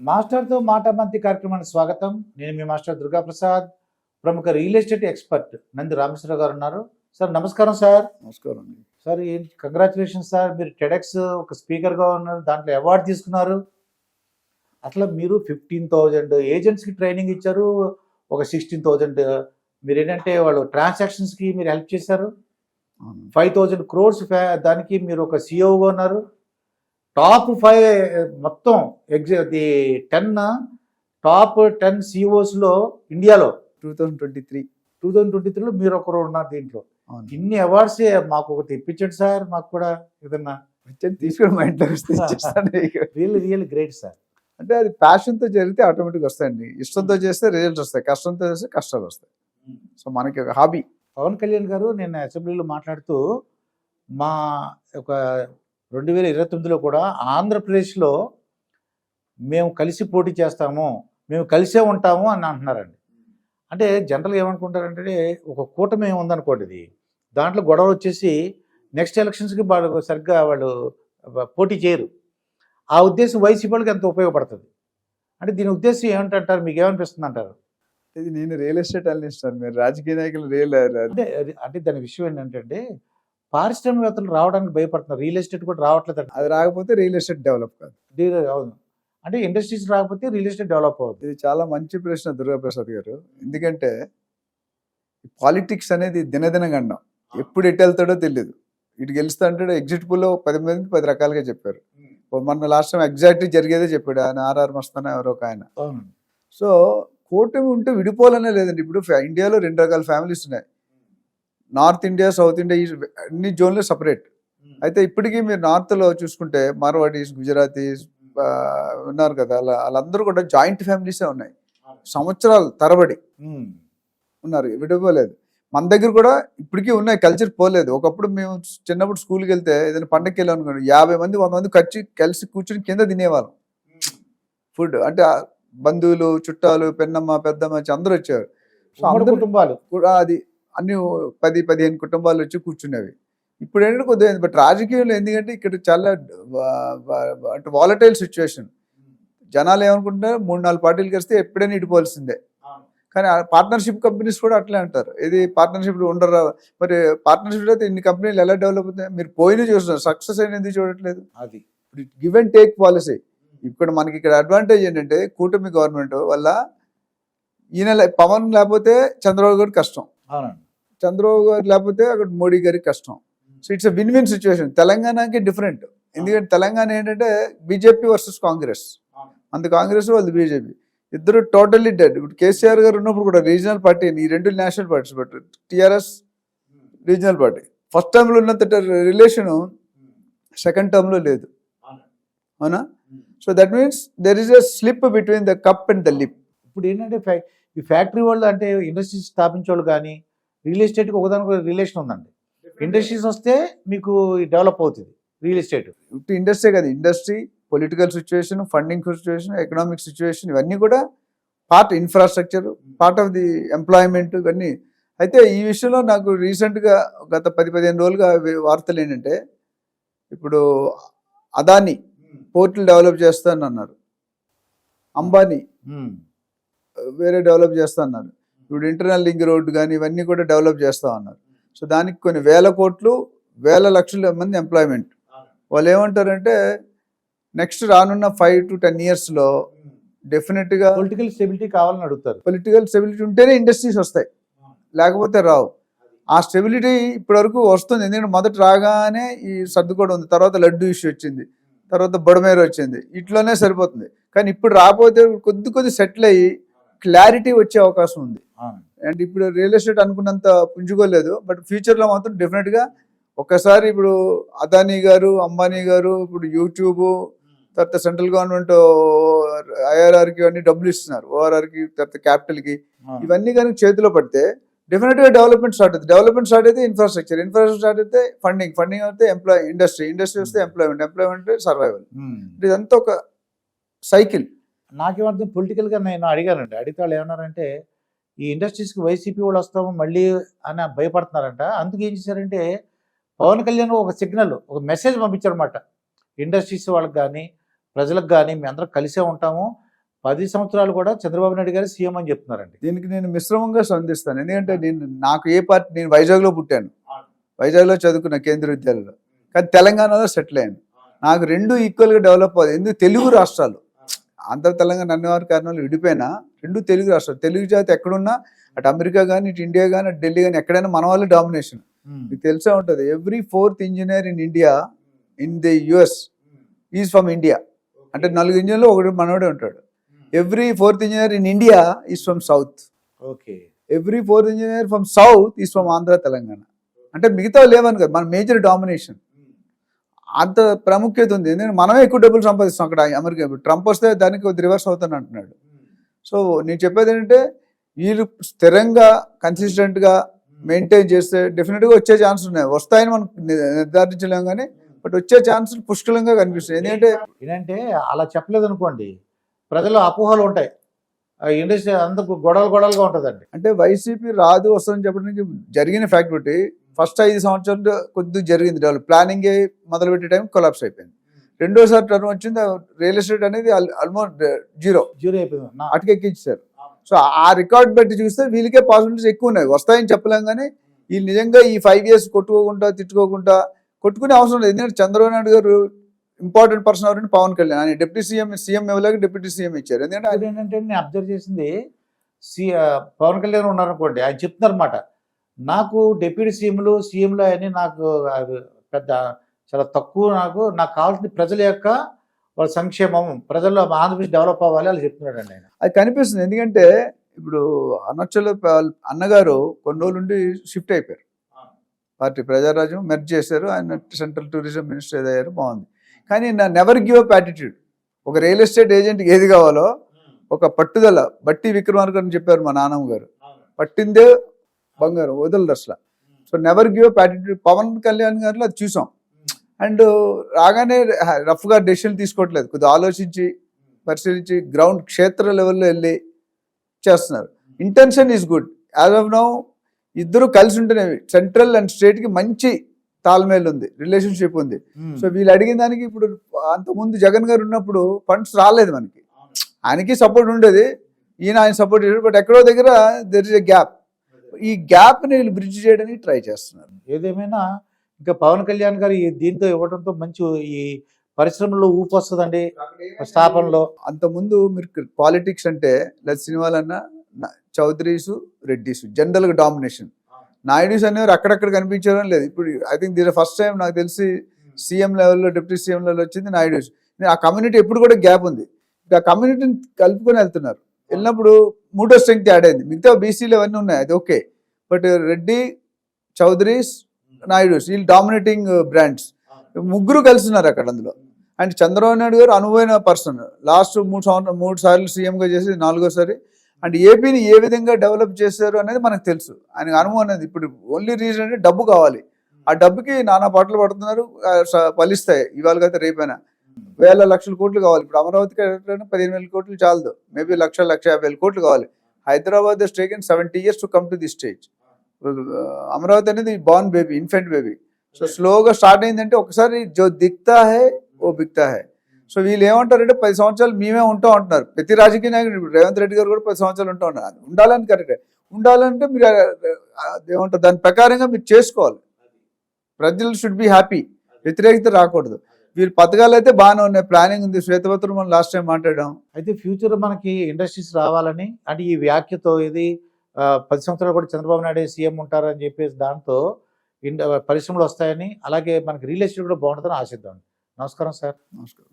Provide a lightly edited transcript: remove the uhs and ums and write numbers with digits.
మాస్టర్తో మాట మంతి కార్యక్రమానికి స్వాగతం. నేను మీ మాస్టర్ దుర్గాప్రసాద్. ప్రముఖ real estate expert Nandi Rameshwar Rao గారు ఉన్నారు. సార్ నమస్కారం సార్. నమస్కారం అండి. Sir congratulations sir. మీరు టెడెక్స్ ఒక స్పీకర్గా ఉన్నారు, దాంట్లో అవార్డు తీసుకున్నారు. అట్లా మీరు 15,000 ఏజెంట్స్కి ట్రైనింగ్ ఇచ్చారు, ఒక 16,000 మీరు ఏంటంటే వాళ్ళు ట్రాన్సాక్షన్స్కి మీరు హెల్ప్ చేశారు. 5,000 crores దానికి మీరు ఒక సిఇఓగా ఉన్నారు. టాప్ 5 మొత్తం టాప్ 10 సిఇఓస్లో ఇండియాలో 2023లో మీరు ఒకరు ఉన్నారు దీంట్లో. ఇన్ని అవార్డ్స్ మాకు ఒకటి ఇప్పించండి సార్. మాకు కూడా ఏదన్నా తీసుకుని మా ఇంట్లో రియల్ గ్రేట్ సార్. అంటే అది ప్యాషన్తో జరిగితే ఆటోమేటిక్గా వస్తాయండి. ఇష్టంతో చేస్తే రిజల్ట్స్ వస్తాయి, కష్టంతో చేస్తే కష్టాలు వస్తాయి. సో మనకి ఒక హాబీ. పవన్ కళ్యాణ్ గారు నేను అసెంబ్లీలో మాట్లాడుతూ మా ఒక 2029లో కూడా ఆంధ్రప్రదేశ్లో మేము కలిసి పోటీ చేస్తాము, మేము కలిసే ఉంటాము అని అంటున్నారండి. అంటే జనరల్గా ఏమనుకుంటారంటే ఒక కూటమి ఉందనుకోండి, ఇది దాంట్లో గొడవలు వచ్చేసి నెక్స్ట్ ఎలక్షన్స్కి వాళ్ళు సరిగ్గా వాళ్ళు పోటీ చేయరు. ఆ ఉద్దేశం వైసీపీ వాళ్ళకి ఎంత ఉపయోగపడుతుంది అంటే దీని ఉద్దేశం ఏమంటారు, మీకు ఏమనిపిస్తుంది అంటారు? ఇది నేను రియల్ ఎస్టేట్ అనలిస్ట్, మీరు రాజకీయ నాయకులు అంటే దాని విషయం ఏంటంటే పారిశ్రామికవేత్తలు రావడానికి భయపడుతున్నారు, రియల్ ఎస్టేట్ కూడా రావట్లేదు. అది రాకపోతే రియల్ ఎస్టేట్ డెవలప్ కాదు. అవును, అంటే ఇండస్ట్రీస్ రాకపోతే రియల్ ఎస్టేట్ డెవలప్ అవుతుంది. ఇది చాలా మంచి ప్రశ్న దుర్గాప్రసాద్ గారు. ఎందుకంటే పాలిటిక్స్ అనేది దినదిన గండం, ఎప్పుడు ఎటు వెళ్తాడో తెలియదు. ఇటు గెలుస్తా అంటే ఎగ్జిట్ పోల్లో 10 మందికి 10 రకాలుగా చెప్పారు. మొన్న లాస్ట్ టైం ఎగ్జాక్ట్లీ జరిగేదే చెప్పాడు ఆయన, ఆర్ఆర్ మస్తానా ఎవరో ఒక ఆయన. సో కూటమి ఉంటే విడిపోవాలనే లేదండి. ఇప్పుడు ఇండియాలో 2 రకాల ఫ్యామిలీస్ ఉన్నాయి. నార్త్ ఇండియా, సౌత్ ఇండియా, అన్ని జోన్లు సపరేట్. అయితే ఇప్పటికీ మీరు నార్త్లో చూసుకుంటే మార్వాడీస్, గుజరాతీస్ ఉన్నారు కదా, వాళ్ళందరూ కూడా జాయింట్ ఫ్యామిలీసే ఉన్నాయి. సంవత్సరాలు తరబడి ఉన్నారు, విడిపోలేదు. మన దగ్గర కూడా ఇప్పటికీ ఉన్నాయి, కల్చర్ పోలేదు. ఒకప్పుడు మేము చిన్నప్పుడు స్కూల్కి వెళ్తే ఏదైనా పండగకి వెళ్ళాం అనుకోండి, 50 మంది 100 మంది కలిసి కూర్చుని కింద తినేవాళ్ళం ఫుడ్. అంటే బంధువులు, చుట్టాలు, పెన్నమ్మ, పెద్దమ్మ అందరూ వచ్చారు. సో అందరు కుటుంబాలు కూడా అది అన్ని 10-15 కుటుంబాలు వచ్చి కూర్చునేవి. ఇప్పుడు ఏంటంటే కొద్దిగా, బట్ రాజకీయంలో ఎందుకంటే ఇక్కడ చాలా అంటే వాలటైల్ సిచ్యువేషన్. జనాలు ఏమనుకుంటున్నారు, 3-4 పార్టీలు కలిస్తే ఎప్పుడైనా ఇటుపోవాల్సిందే. కానీ పార్ట్నర్షిప్ కంపెనీస్ కూడా అట్లే అంటారు, ఇది పార్ట్నర్షిప్ ఉండరు. మరి పార్ట్నర్షిప్ అయితే ఇన్ని కంపెనీలు ఎలా డెవలప్ అవుతాయి? మీరు పోయిన చూస్తున్నారు, సక్సెస్ అయిన ఎందుకు చూడట్లేదు? అది ఇప్పుడు గివ్ అండ్ టేక్ పాలసీ. ఇప్పుడు మనకి ఇక్కడ అడ్వాంటేజ్ ఏంటంటే కూటమి గవర్నమెంట్ వల్ల ఈయన పవన్ లేకపోతే చంద్రబాబు గారికి కష్టం, చంద్రబాబు గారు లేకపోతే అక్కడ మోడీ గారికి కష్టం. So it's win win situation. తెలంగాణకి డిఫరెంట్, ఎందుకంటే తెలంగాణ ఏంటంటే బీజేపీ వర్సెస్ కాంగ్రెస్, అంత కాంగ్రెస్ వాళ్ళు బీజేపీ ఇద్దరు టోటల్లీ డెడ్. ఇప్పుడు కేసీఆర్ గారు ఉన్నప్పుడు కూడా రీజనల్ పార్టీ, ఈ 2 national parties, but TRS regional party. First టర్మ్లో ఉన్నంత రిలేషను సెకండ్ టర్మ్లో లేదు, అవునా? So that means there is a slip between the cup and the lip. ఇప్పుడు ఏంటంటే ఈ ఫ్యాక్టరీ వాళ్ళు అంటే ఇండస్ట్రీస్ స్థాపించే వాళ్ళు కానీ రియల్ ఎస్టేట్కి ఒకదానికి రిలేషన్ ఉందండి. ఇండస్ట్రీస్ వస్తే మీకు డెవలప్ అవుతుంది రియల్ ఎస్టేట్. ఇప్పుడు ఇండస్ట్రీ కదా, industry, political situation, funding situation, economic situation, ఇవన్నీ కూడా part, infrastructure, part of the employment, ఇవన్నీ. అయితే ఈ విషయంలో నాకు రీసెంట్గా గత 10-15 రోజులుగా వార్తలు ఏంటంటే, ఇప్పుడు అదానీ పోర్టులు డెవలప్ చేస్తానన్నారు, అంబానీ వేరే డెవలప్ చేస్తా అన్నారు, ఇప్పుడు ఇంటర్నల్ లింక్ రోడ్డు కానీ ఇవన్నీ కూడా డెవలప్ చేస్తా అన్నారు. సో దానికి కొన్ని 1,000 కోట్లు, 1,000 లక్షల మంది ఎంప్లాయ్మెంట్. వాళ్ళు ఏమంటారంటే నెక్స్ట్ రానున్న 5 to 10 yearsలో డెఫినెట్గా పొలిటికల్ స్టెబిలిటీ కావాలని అడుగుతారు. పొలిటికల్ స్టెబిలిటీ ఉంటేనే ఇండస్ట్రీస్ వస్తాయి, లేకపోతే రావు. ఆ స్టెబిలిటీ ఇప్పటివరకు వస్తుంది, ఎందుకంటే మొదట రాగానే ఈ సర్దుకోవడం ఉంది, తర్వాత లడ్డు ఇష్యూ వచ్చింది, తర్వాత బొడమేరు వచ్చింది, ఇట్లోనే సరిపోతుంది. కానీ ఇప్పుడు రాకపోతే కొద్ది సెటిల్ అయ్యి క్లారిటీ వచ్చే అవకాశం ఉంది. అండ్ ఇప్పుడు రియల్ ఎస్టేట్ అనుకున్నంత పుంజుకోలేదు, బట్ ఫ్యూచర్లో మాత్రం డెఫినెట్గా ఒక్కసారి ఇప్పుడు అదానీ గారు, అంబానీ గారు, ఇప్పుడు యూట్యూబ్, తర్వాత సెంట్రల్ గవర్నమెంట్ ఐఆర్ఆర్కి అన్ని డబ్బులు ఇస్తున్నారు, ఓఆర్ఆర్కి, తర్వాత క్యాపిటల్కి, ఇవన్నీ కానీ చేతిలో పడితే డెఫినెట్గా డెవలప్మెంట్ స్టార్ట్ అవుతుంది. డెవలప్మెంట్ స్టార్ట్ అయితే ఇన్ఫ్రాస్ట్రక్చర్ స్టార్ట్ అయితే ఫండింగ్ అయితే ఇండస్ట్రీ వస్తే ఎంప్లాయ్మెంట్ సర్వైవల్. ఇదంతా ఒక సైకిల్. నాకేమర్థం, పొలిటికల్గా నేను అడిగానండి, అడిగితే వాళ్ళు ఏమన్నారంటే ఈ ఇండస్ట్రీస్కి వైసీపీ వాళ్ళు వస్తాము మళ్ళీ అని భయపడుతున్నారంట. అందుకు ఏం చేశారంటే పవన్ కళ్యాణ్ ఒక సిగ్నల్, ఒక మెసేజ్ పంపించారన్నమాట ఇండస్ట్రీస్ వాళ్ళకి కానీ ప్రజలకు కానీ, మేము అందరం కలిసే ఉంటాము, 10 సంవత్సరాలు కూడా చంద్రబాబు నాయుడు గారు సీఎం అని చెప్తున్నారండి. దీనికి నేను మిశ్రమంగా స్పందిస్తాను. ఎందుకంటే నాకు ఏ పార్టీ, నేను వైజాగ్లో పుట్టాను, వైజాగ్లో చదువుకున్న కేంద్రీయ విద్యాలయంలో, కానీ తెలంగాణలో సెటిల్ అయ్యాను. నాకు రెండు ఈక్వల్గా డెవలప్ అవుతుంది. ఎందుకు తెలుగు రాష్ట్రాలు, ఆంధ్ర తెలంగాణ అన్నవారి కారణాలు విడిపోయినా రెండు తెలుగు రాష్ట్రాలు, తెలుగు జాతి ఎక్కడున్నా, అటు అమెరికా కానీ, ఇటు ఇండియా కానీ, అటు ఢిల్లీ కానీ, ఎక్కడైనా మన వాళ్ళు డామినేషన్. మీకు తెలిసే ఉంటుంది, every 4th engineer in India in the US is from India. అంటే 4 ఇంజనీర్లో ఒకటి మనోడే ఉంటాడు. Every 4th engineer in India is from south. Okay. Every 4th engineer from south is from Andhra Telangana. అంటే మిగతా లేవని కదా, మన మేజర్ డామినేషన్ అంత ప్రాముఖ్యత ఉంది. ఎందుకంటే మనమే ఎక్కువ డబ్బులు సంపాదిస్తాం అక్కడ అమెరికా. ట్రంప్ వస్తే దానికి కొద్ది రివర్స్ అవుతాను అంటున్నాడు. సో నేను చెప్పేది ఏంటంటే, వీళ్ళు స్థిరంగా కన్సిస్టెంట్గా మెయింటైన్ చేస్తే డెఫినెట్గా వచ్చే ఛాన్స్ ఉన్నాయి. వస్తాయని మనం నిర్ధారించలేము కానీ, బట్ వచ్చే ఛాన్సులు పుష్కలంగా కనిపిస్తాయి. ఎందుకంటే ఏంటంటే అలా చెప్పలేదు అనుకోండి, ప్రజలు అపోహలు ఉంటాయి, ఇండస్ట్రీ అందరూ గొడవలుగా ఉంటుందండి. అంటే వైసీపీ రాదు వస్తుందని చెప్పడానికి జరిగిన ఫ్యాక్ట్ బట్టి ఫస్ట్ 5 సంవత్సరాలు కొద్దిగా జరిగింది డెవలప్. ప్లానింగ్ మొదలుపెట్టే టైం కొలాప్స్ అయిపోయింది. రెండోసారి టర్మ్ వచ్చింది, రియల్ ఎస్టేట్ అనేది ఆల్మోస్ట్ జీరో అయిపోయింది, అటుకెక్కించారు. సో ఆ రికార్డ్ బట్టి చూస్తే వీళ్ళకే పాసిబిలిటీస్ ఎక్కువ ఉన్నాయి. వస్తాయని చెప్పలేం కానీ వీళ్ళు నిజంగా ఈ 5 years కొట్టుకోకుండా తిట్టుకోకుండా కొట్టుకునే అవసరం లేదు. ఎందుకంటే చంద్రబాబు నాయుడు గారు ఇంపార్టెంట్ పర్సన్ ఎవరంటే పవన్ కళ్యాణ్, ఆయన డిప్యూటీ సీఎం ఇవ్వలేక డిప్యూటీ సీఎం ఇచ్చారు. ఎందుకంటే అది ఏంటంటే నేను అబ్జర్వ్ చేసింది, పవన్ కళ్యాణ్ ఉన్నారనుకోండి, ఆయన చెప్తున్నారు అన్నమాట, నాకు డిప్యూటీ సీఎంలు అని నాకు పెద్ద చాలా తక్కువ, నాకు కావాల్సిన ప్రజల యొక్క వాళ్ళ సంక్షేమం, ప్రజల్లో ఆంధ్రప్రదేశ్ డెవలప్ అవ్వాలి అని చెప్తున్నాడు అండి ఆయన. అది కనిపిస్తుంది. ఎందుకంటే ఇప్పుడు అనొచ్చల అన్నగారు కొన్ని రోజుల నుండి షిఫ్ట్ అయిపోయారు, పార్టీ ప్రజారాజ్యం మెర్జ్ చేశారు, ఆయన సెంట్రల్ టూరిజం మినిస్టర్ అయ్యారు, బాగుంది. కానీ నెవర్ గివ్ అప్ యాటిట్యూడ్. ఒక రియల్ ఎస్టేట్ ఏజెంట్కి ఏది కావాలో ఒక పట్టుదల, బట్టి విక్రమార్క అని చెప్పారు మా నాన్నమ్మ గారు, పట్టిందే బంగారం వదలరు అసలు. So never give up attitude. Pawan Kalyan గారిలో అది చూసాం. అండ్ రాగానే రఫ్గా డెసిషన్ తీసుకోవట్లేదు, కొద్దిగా ఆలోచించి పరిశీలించి గ్రౌండ్ క్షేత్ర లెవెల్లో వెళ్ళి చేస్తున్నారు. Intention is good. As of now ఇద్దరు కలిసి ఉంటేనే సెంట్రల్ అండ్ స్టేట్కి మంచి తాల్మేల్ ఉంది, రిలేషన్షిప్ ఉంది. సో వీళ్ళు అడిగిన దానికి ఇప్పుడు అంతకుముందు జగన్ గారు ఉన్నప్పుడు ఫండ్స్ రాలేదు మనకి, ఆయనకి సపోర్ట్ ఉండేది, ఆయన సపోర్ట్ చేశాడు. బట్ ఎక్కడో దగ్గర దెర్ ఇస్ ఎ గ్యాప్. ఈ గ్యాప్ని వీళ్ళు బ్రిడ్జ్ చేయడానికి ట్రై చేస్తున్నారు. ఏదేమైనా ఇంకా పవన్ కళ్యాణ్ గారు దీంతో ఇవ్వడంతో మంచి ఈ పరిశ్రమలో ఊపు వస్తుందండి స్థాపనలో. అంతకుముందు మీరు పాలిటిక్స్ అంటే లేదా సినిమాలన్నా చౌదరీస్, రెడ్డిస్ జనరల్గా డామినేషన్. నాయుడుస్ అనేవారు అక్కడక్కడ కనిపించడం లేదు. ఇప్పుడు ఐ థింక్ దీని ఫస్ట్ టైం నాకు తెలిసి సీఎం లెవెల్లో, డిప్యూటీ సీఎం లెవెల్లో వచ్చింది నాయుడుస్. ఆ కమ్యూనిటీ ఎప్పుడు కూడా గ్యాప్ ఉంది, ఆ కమ్యూనిటీని కలుపుకొని వెళ్తున్నారు. వెళ్ళినప్పుడు మూడో స్ట్రెంగ్త్ యాడ్ అయింది. మిగతా బీసీలు అవన్నీ ఉన్నాయి, అది ఓకే. బట్ రెడ్డి, చౌదరీస్, నాయుడుస్ వీళ్ళు డామినేటింగ్ బ్రాండ్స్, ముగ్గురు కలిసిన్నారు అక్కడ అందులో. అండ్ చంద్రబాబు నాయుడు గారు అనుభవైన పర్సన్, లాస్ట్ 3 సార్లు సీఎంగా చేసి 4వ సారి. అండ్ ఏపీని ఏ విధంగా డెవలప్ చేశారు అనేది మనకు తెలుసు, ఆయనకు అనుభవం అనేది. ఇప్పుడు ఓన్లీ రీజన్ అంటే డబ్బు కావాలి, ఆ డబ్బుకి నానా పాటలు పడుతున్నారు, ఫలిస్తాయి ఇవాళ అయితే రేపైనా. వేల లక్షల కోట్లు కావాలి. ఇప్పుడు అమరావతికి 15,000 కోట్లు చాలదు, మేబీ 1,50,000 కోట్లు కావాలి. Hyderabad has taken 70 years to come to this stage. Amaravati అనేది born baby, infant baby. So స్లోగా స్టార్ట్ అయిందంటే ఒకసారి జో దిక్తా హై ఓ బిక్తా హై. సో వీళ్ళు ఏమంటారంటే 10 సంవత్సరాలు మేమే ఉంటాం అంటున్నారు. ప్రతి రాజకీయ నాయకుడు, రేవంత్ రెడ్డి గారు కూడా 10 సంవత్సరాలు ఉంటా ఉన్నారు. ఉండాలని కరెక్టే, ఉండాలంటే మీరు ఏమంటారు దాని ప్రకారంగా మీరు చేసుకోవాలి. ప్రజలు షుడ్ బి హ్యాపీ, వ్యతిరేకత రాకూడదు. వీళ్ళు పథకాలు అయితే బాగానే ఉన్నాయి, ప్లానింగ్ ఉంది, శ్వేతపత్రం మనం లాస్ట్ టైం మాట్లాడాం. అయితే ఫ్యూచర్ మనకి ఇండస్ట్రీస్ రావాలని అంటే ఈ వ్యాఖ్యతో ఇది 10 సంవత్సరాలు కూడా చంద్రబాబు నాయుడు సీఎం ఉంటారని చెప్పేసి దాంతో పరిశ్రమలు వస్తాయని, అలాగే మనకి రియల్ ఎస్టేట్ కూడా బాగుంటుందని ఆశిద్దాం. నమస్కారం సార్. నమస్కారం.